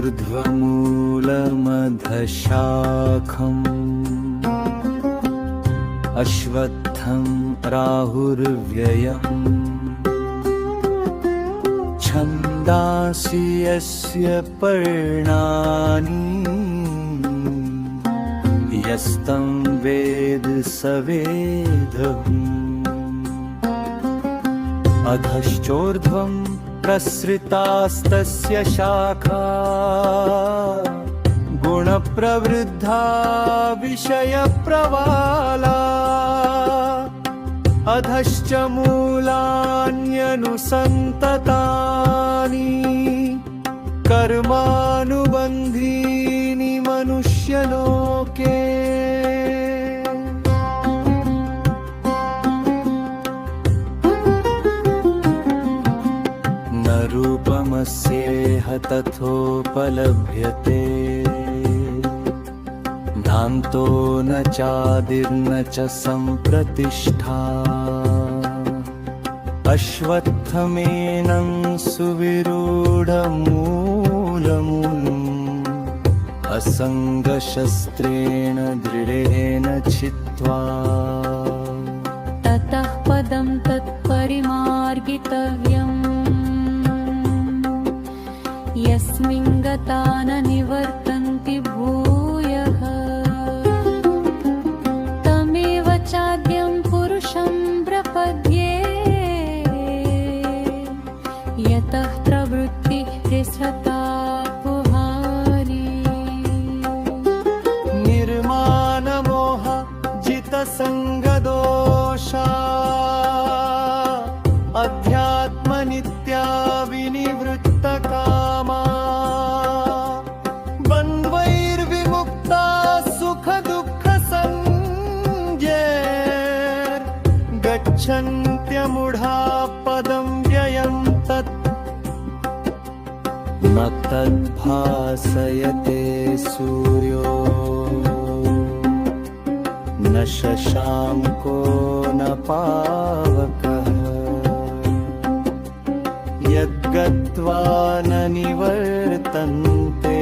ऊर्ध्वमूलमधशाखम् अश्वत्थं राहुर्व्ययम् छन्दांसि यस्य पर्णानि यस्तं वेद स वेदम् अधश्चोर्ध्वं प्रसृतास्तस्य शाखा गुणप्रवृद्धा विषयप्रवाला अधश्च मूलान्यनुसन्ततानि कर्मानुबन्धीनि मनुष्यलोके न रूपमस्येह तथोपलभ्यते नान्तो न चादिर्न च सम्प्रतिष्ठा अश्वत्थमेनं सुविरूढमूलम् असङ्गशस्त्रेण दृढेन छित्त्वा ततः पदं तत्परिमार्गितव्यम् यस्मिन् गता न निवर्तन्ति भूयः तमेव चाद्यं पुरुषं प्रपद्ये यतः प्रवृत्तिः तिस्रता पुहारी निर्मानमोह जितसङ्गदोषा अध्यात्मनित्या विनिवृत्तकामा द्वन्द्वैर्विमुक्ता सुखदुःखसंज्ञैर्गच्छन्त्यमूढा पदं व्ययं तत् न तद्भासयते सूर्यो न शशाङ्को न पावकः यद्गत्वा न निवर्तन्ते